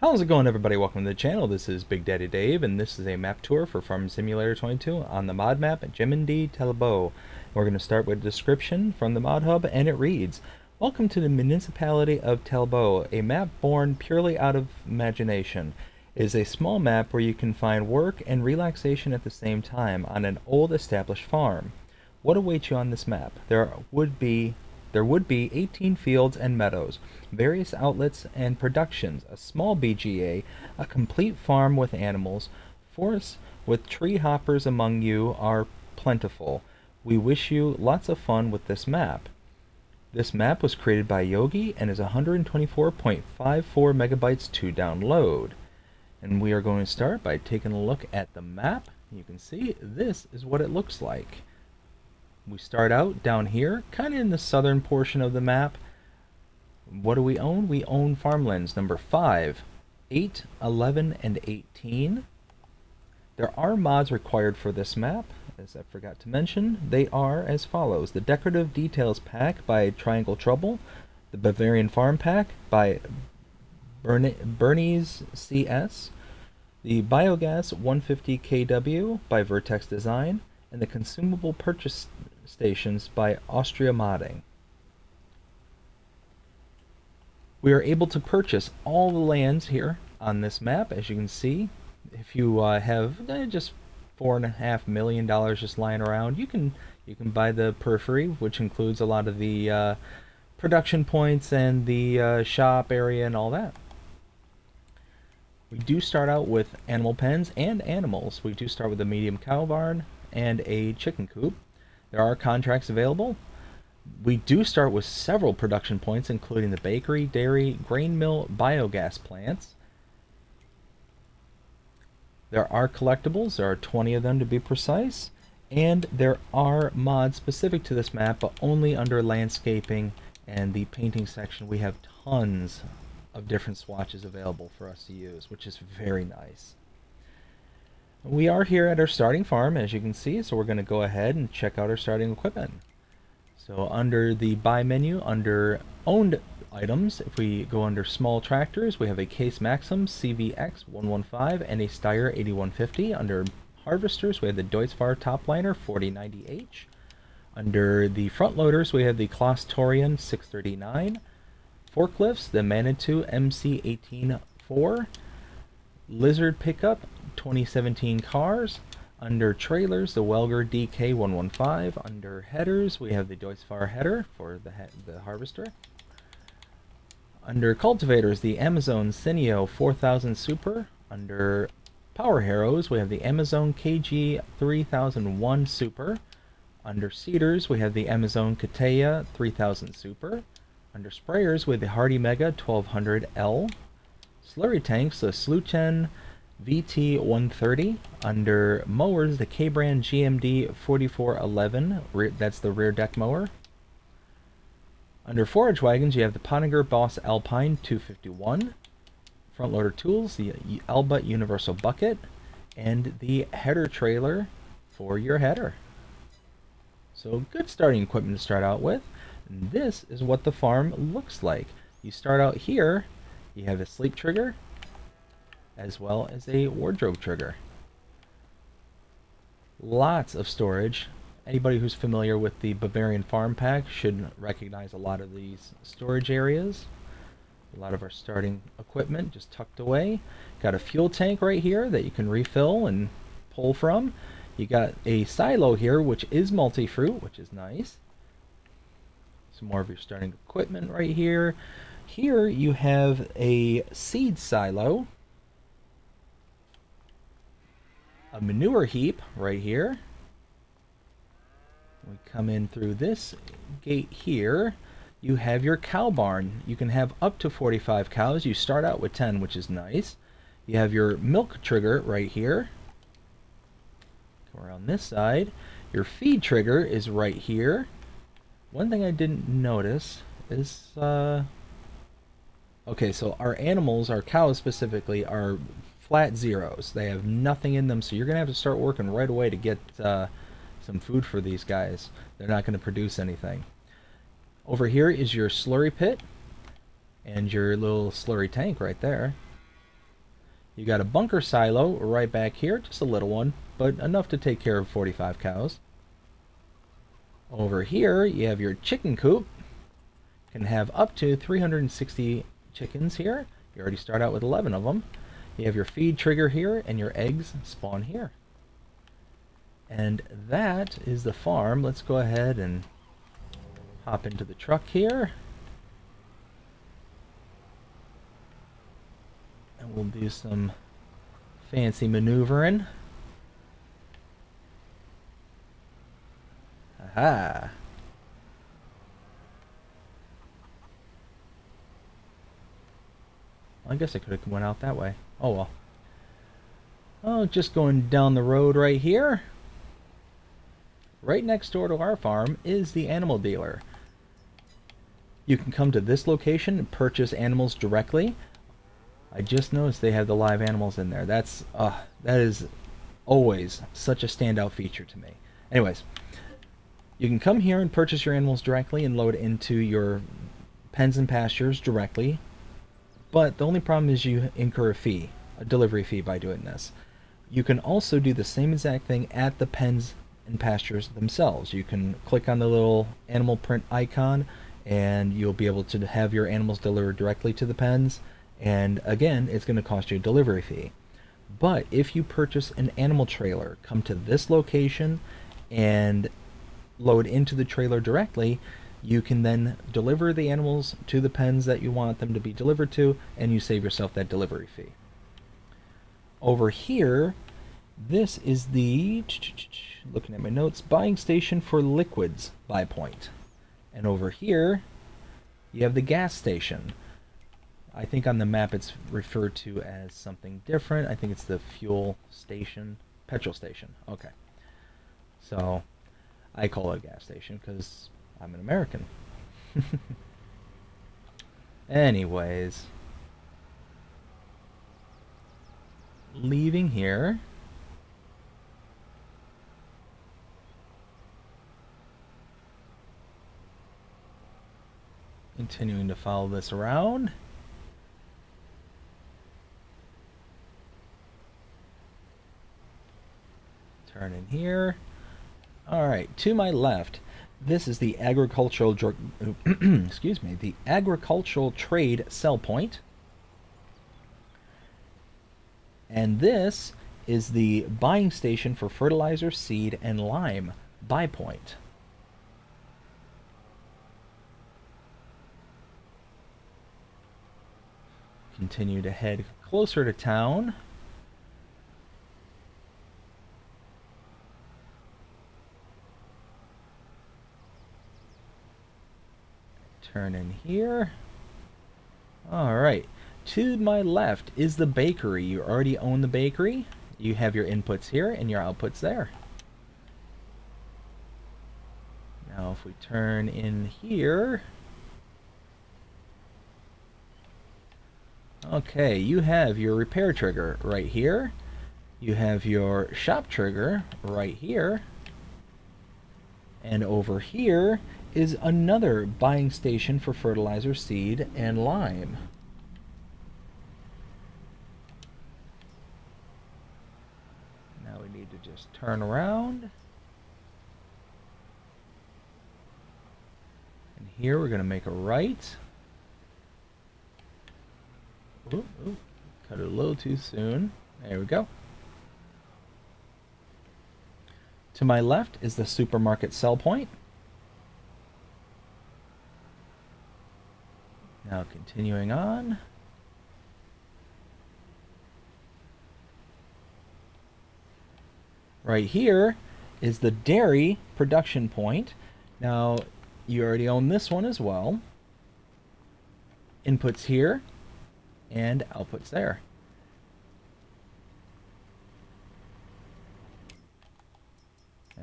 How's it going, everybody? Welcome to the channel. This is Big Daddy Dave, and this is a map tour for Farm Simulator 22 on the mod map at Gemeinde Talbau. We're going to start with a description from the mod hub, and it reads, "Welcome to the municipality of Talbau, a map born purely out of imagination. It is a small map where you can find work and relaxation at the same time on an old established farm. What awaits you on this map? There would be 18 fields and meadows, various outlets and productions, a small BGA, a complete farm with animals, forests with tree hoppers among you are plentiful. We wish you lots of fun with this map." This map was created by Yogi and is 124.54 megabytes to download. And we are going to start by taking a look at the map. You can see this is what it looks like. We start out down here, kind of in the southern portion of the map. What do we own? We own farmlands number 5, 8, 11, and 18. There are mods required for this map, as I forgot to mention. They are as follows: the Decorative Details Pack by Triangle Trouble, the Bavarian Farm Pack by Bernie's CS, the Biogas 150 kW by Vertex Design, and the Consumable Purchase Stations by Austria Modding. We are able to purchase all the lands here on this map, as you can see. If you have just $4.5 million just lying around, you can buy the periphery, which includes a lot of the production points and the shop area and all that. We do start out with animal pens and animals. We do start with a medium cow barn and a chicken coop. There are contracts available. We do start with several production points, including the bakery, dairy, grain mill, biogas plants. There are collectibles. There are 20 of them to be precise. And there are mods specific to this map, but only under landscaping and the painting section. We have tons of different swatches available for us to use, which is very nice. We are here at our starting farm, as you can see, so we're going to go ahead and check out our starting equipment. So under the buy menu, under owned items, if we go under small tractors, we have a Case Maxim CVX 115 and a Steyr 8150. Under harvesters, we have the Deutz-Fahr Topliner 4090H. Under the front loaders, we have the Claas Torian 639. Forklifts, the Manitou MC184. Lizard pickup 2017 cars. Under trailers, the Welger DK115. Under headers, we have the Deutz-Fahr header for the harvester. Under cultivators, the Amazon Cineo 4000 Super. Under power harrows, we have the Amazon KG 3001 Super. Under seeders, we have the Amazon Kateya 3000 Super. Under sprayers, we have the Hardy Mega 1200L. Slurry tanks, the Sluchen VT130. Under mowers, the K-Brand GMD 4411, that's the rear deck mower. Under forage wagons, you have the Pottinger Boss Alpine 251. Front loader tools, the Alba Universal Bucket, and the header trailer for your header. So good starting equipment to start out with. And this is what the farm looks like. You start out here, you have a sleep trigger, as well as a wardrobe trigger. Lots of storage. Anybody who's familiar with the Bavarian Farm Pack should recognize a lot of these storage areas. A lot of our starting equipment just tucked away. Got a fuel tank right here that you can refill and pull from. You got a silo here, which is multi-fruit, which is nice. Some more of your starting equipment right here. Here you have a seed silo. A manure heap right here. We come in through this gate here. You have your cow barn. You can have up to 45 cows. You start out with 10, which is nice. You have your milk trigger right here. Go around this side. Your feed trigger is right here. One thing I didn't notice is, okay, so our animals, our cows specifically, are flat zeros. They have nothing in them, so you're going to have to start working right away to get some food for these guys. They're not going to produce anything. Over here is your slurry pit and your little slurry tank right there. You got a bunker silo right back here, just a little one, but enough to take care of 45 cows. Over here, you have your chicken coop. Can have up to 360 chickens here. You already start out with 11 of them. You have your feed trigger here, and your eggs spawn here. And that is the farm. Let's go ahead and hop into the truck here. And we'll do some fancy maneuvering. Aha! I guess I could have went out that way. Oh well. Oh, just going down the road right here. Right next door to our farm is the animal dealer. You can come to this location and purchase animals directly. I just noticed they have the live animals in there. That is always such a standout feature to me. Anyways, you can come here and purchase your animals directly and load into your pens and pastures directly. But the only problem is you incur a fee, a delivery fee by doing this. You can also do the same exact thing at the pens and pastures themselves. You can click on the little animal print icon and you'll be able to have your animals delivered directly to the pens. And again, it's going to cost you a delivery fee. But if you purchase an animal trailer, come to this location and load into the trailer directly, you can then deliver the animals to the pens that you want them to be delivered to, and you save yourself that delivery fee. Over here, this is the, looking at my notes, buying station for liquids buy point. And over here, you have the gas station. I think on the map it's referred to as something different. I think it's the fuel station, petrol station. Okay. So I call it a gas station because I'm an American. Anyways, leaving here. Continuing to follow this around. Turn in here. Alright, to my left, this is the agricultural excuse me, the agricultural trade sell point. And this is the buying station for fertilizer, seed, and lime buy point. Continue to head closer to town. Turn in here. Alright. To my left is the bakery. You already own the bakery. You have your inputs here and your outputs there. Now if we turn in here. Okay, you have your repair trigger right here. You have your shop trigger right here. And over here is another buying station for fertilizer, seed, and lime. Now we need to just turn around. And here we're going to make a right. Ooh, cut it a little too soon. There we go. To my left is the supermarket sell point. Now continuing on. Right here is the dairy production point. Now you already own this one as well. Inputs here and outputs there.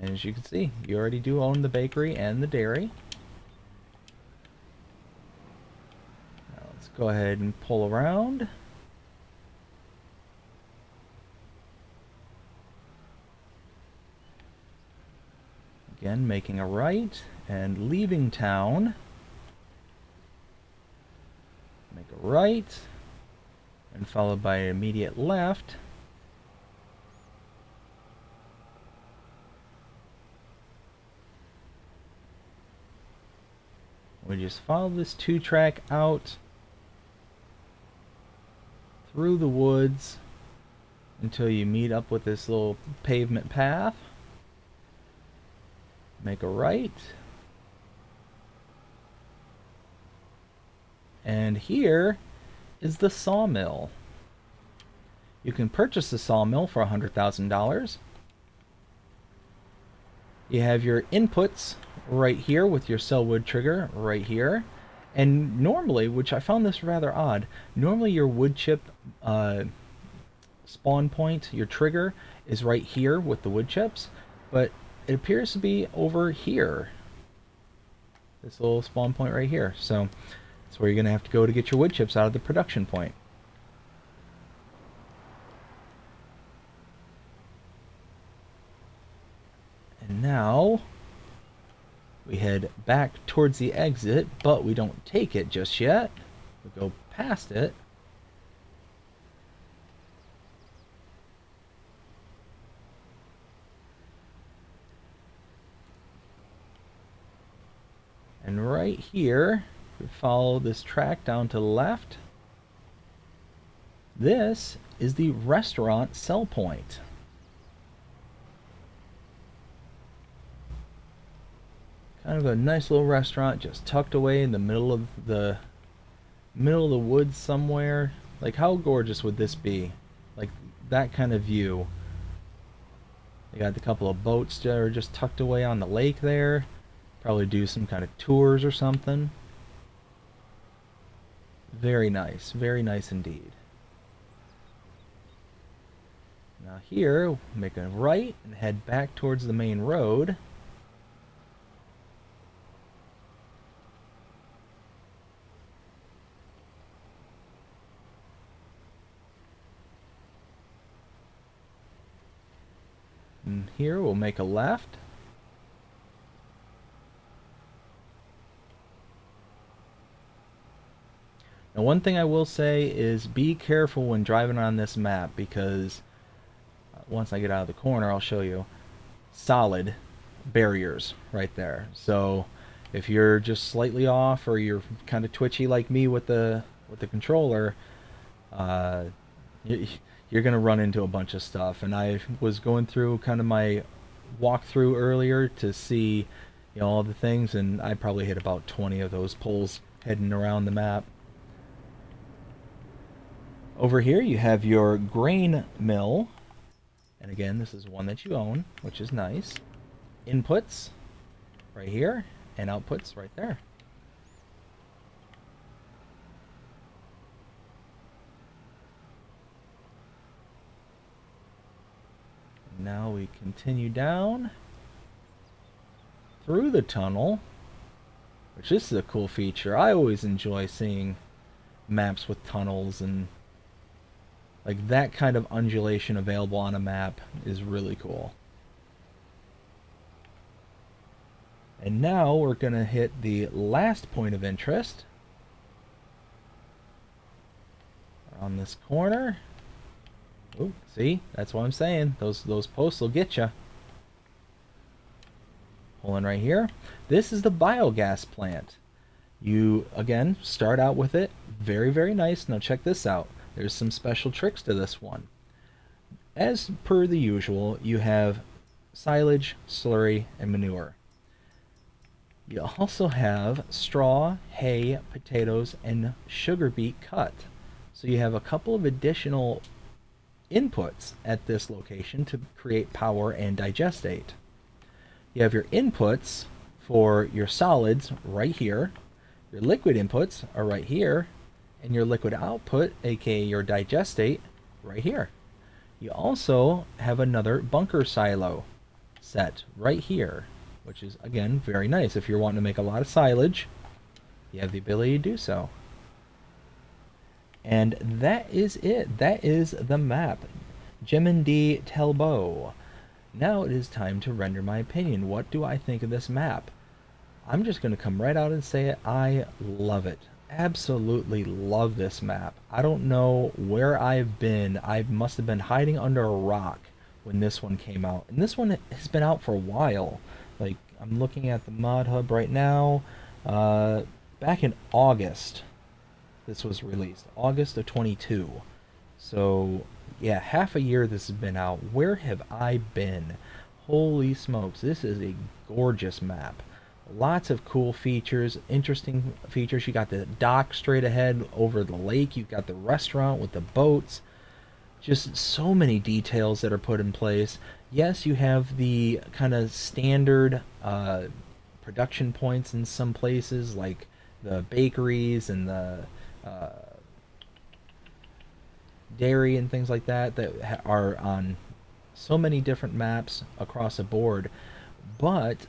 And as you can see, you already do own the bakery and the dairy. Now let's go ahead and pull around. Again, making a right and leaving town. Make a right and followed by an immediate left. We just follow this 2-track out through the woods until you meet up with this little pavement path. Make a right. And here is the sawmill. You can purchase the sawmill for $100,000. You have your inputs right here with your sellwood trigger right here. And normally, which I found this rather odd, normally your wood chip spawn point, your trigger, is right here with the wood chips, but it appears to be over here. This little spawn point right here. So that's where you're going to have to go to get your wood chips out of the production point. And now we head back towards the exit, but we don't take it just yet. We go past it. And right here, we follow this track down to the left. This is the restaurant sell point. Kind of a nice little restaurant just tucked away in the middle of the woods somewhere. Like, how gorgeous would this be? Like, that kind of view. They got a couple of boats that are just tucked away on the lake there. Probably do some kind of tours or something. Very nice indeed. Now here, make a right and head back towards the main road. And here we'll make a left. Now, one thing I will say is be careful when driving on this map, because once I get out of the corner, I'll show you solid barriers right there. So if you're just slightly off, or you're kind of twitchy like me with the controller, you're gonna run into a bunch of stuff. And I was going through kind of my walkthrough earlier to see, you know, all the things, and I probably hit about 20 of those poles heading around the map. Over here you have your grain mill, and again, this is one that you own, which is nice. Inputs right here, and outputs right there. Now we continue down through the tunnel, which this is a cool feature. I always enjoy seeing maps with tunnels, and like that kind of undulation available on a map is really cool. And now we're going to hit the last point of interest on this corner. Oh, see, that's what I'm saying. Those posts will get you. Pulling right here. This is the biogas plant. You again start out with it very nice. Now check this out. There's some special tricks to this one. As per the usual, you have silage, slurry, and manure. You also have straw, hay, potatoes, and sugar beet cut. So you have a couple of additional inputs at this location to create power and digestate. You have your inputs for your solids right here. Your liquid inputs are right here. And your liquid output, aka your digestate, right here. You also have another bunker silo set right here, which is again very nice. If you're wanting to make a lot of silage, you have the ability to do so. And that is it. That is the map. Gemeinde Talbau. Now it is time to render my opinion. What do I think of this map? I'm just going to come right out and say it. I love it. absolutely love this map. I don't know where I've been. I must have been hiding under a rock when this one came out. And this one has been out for a while. Like, I'm looking at the mod hub right now. Uh, Back in August, this was released. August of 22. So, yeah, half a year this has been out. Where have I been? Holy smokes, this is a gorgeous map. Lots of cool features, interesting features. You got the dock straight ahead over the lake. You've got the restaurant with the boats. Just so many details that are put in place. Yes, you have the kind of standard production points in some places, like the bakeries and the uh, dairy and things like that that are on so many different maps across the board, but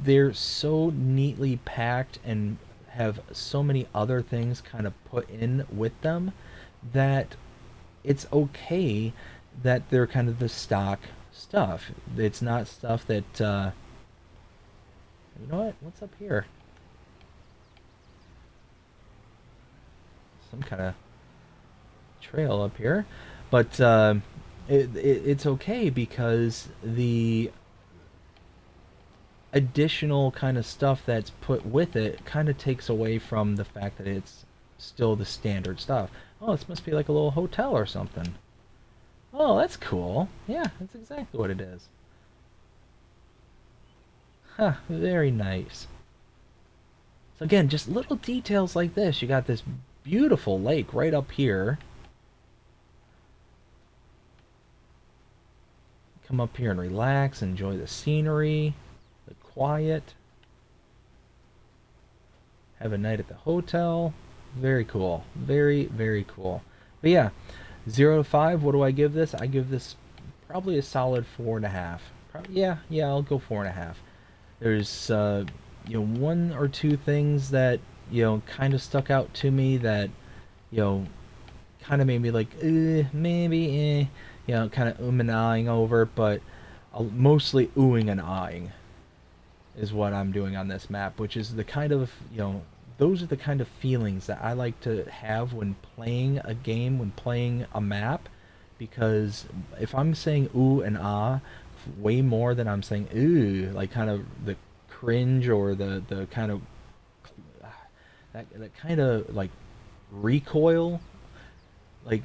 they're so neatly packed and have so many other things kind of put in with them that it's okay that they're kind of the stock stuff. It's not stuff that you know what? What's up here? Some kind of trail up here, but it's okay because the additional kind of stuff that's put with it kind of takes away from the fact that it's still the standard stuff. Oh, this must be like a little hotel or something. Oh, that's cool. Yeah, that's exactly what it is. Huh, very nice. So again, just little details like this. You got this beautiful lake right up here. Come up here and relax, enjoy the scenery, the quiet. Have a night at the hotel. Very cool. Very, very cool. But yeah, 0 to 5, what do I give this? I give this probably a solid 4.5. Yeah, I'll go 4.5. There's one or two things that kind of stuck out to me that you know kind of made me like maybe kind of and ahhing over, but mostly oohing and ahhing is what I'm doing on this map, which is the kind of those are the kind of feelings that I like to have when playing a game, when playing a map, because if I'm saying ooh and ah way more than I'm saying ooh, like kind of the cringe or the kind of that kind of like recoil, like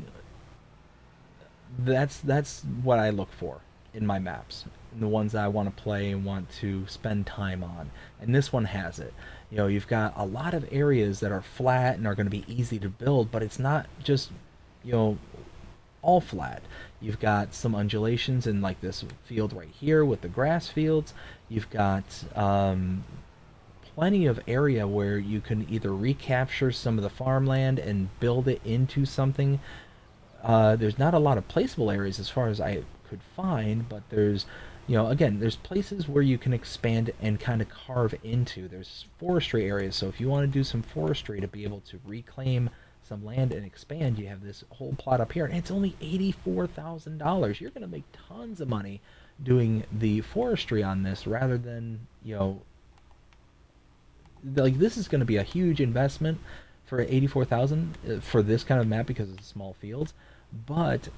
that's what I look for in my maps, in the ones that I want to play and want to spend time on. And this one has it. You've got a lot of areas that are flat and are going to be easy to build, but it's not just you know all flat. You've got some undulations in like this field right here with the grass fields. You've got plenty of area where you can either recapture some of the farmland and build it into something. There's not a lot of placeable areas as far as I could find, but there's, again, there's places where you can expand and kind of carve into. There's forestry areas, so if you want to do some forestry to be able to reclaim some land and expand, you have this whole plot up here, and it's only $84,000. You're going to make tons of money doing the forestry on this rather than, like this is going to be a huge investment for 84,000 for this kind of map because of the small fields, but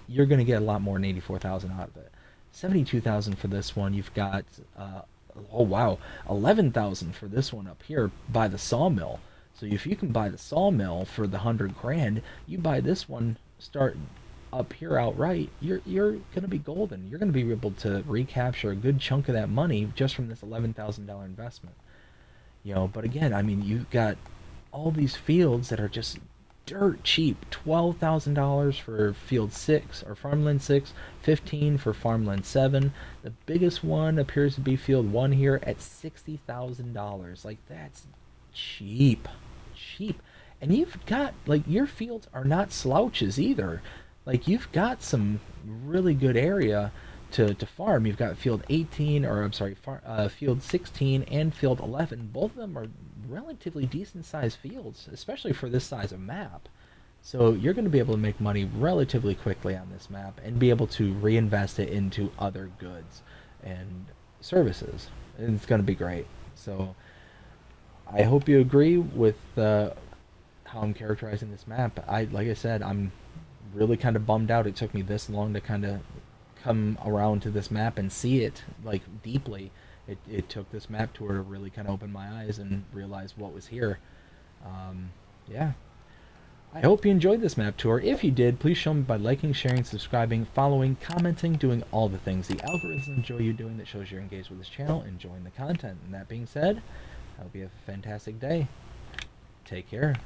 you're going to get a lot more than 84,000 out of it. 72,000 for this one. You've got oh wow, 11,000 for this one up here by the sawmill. So if you can buy the sawmill for the 100 grand, you buy this one, start up here outright, you're gonna be golden. You're gonna be able to recapture a good chunk of that money just from this $11,000 investment. But again, I mean, you've got all these fields that are just dirt cheap. $12,000 for field 6 or farmland 6, 15 for farmland 7. The biggest one appears to be field 1 here at $60,000. Like, that's cheap. Cheap. And you've got, like, your fields are not slouches either. Like, you've got some really good area to farm. You've got field 18, or I'm sorry, field 16 and field 11. Both of them are relatively decent sized fields, especially for this size of map. So you're going to be able to make money relatively quickly on this map and be able to reinvest it into other goods and services. And it's going to be great. So I hope you agree with how I'm characterizing this map. Like I said, I'm really kind of bummed out it took me this long to kind of come around to this map and see it like deeply. It took this map tour to really kind of open my eyes and realize what was here. Yeah. I hope you enjoyed this map tour. If you did, please show me by liking, sharing, subscribing, following, commenting, doing all the things the algorithms enjoy you doing that shows you're engaged with this channel, enjoying the content. And that being said, I hope you have a fantastic day. Take care.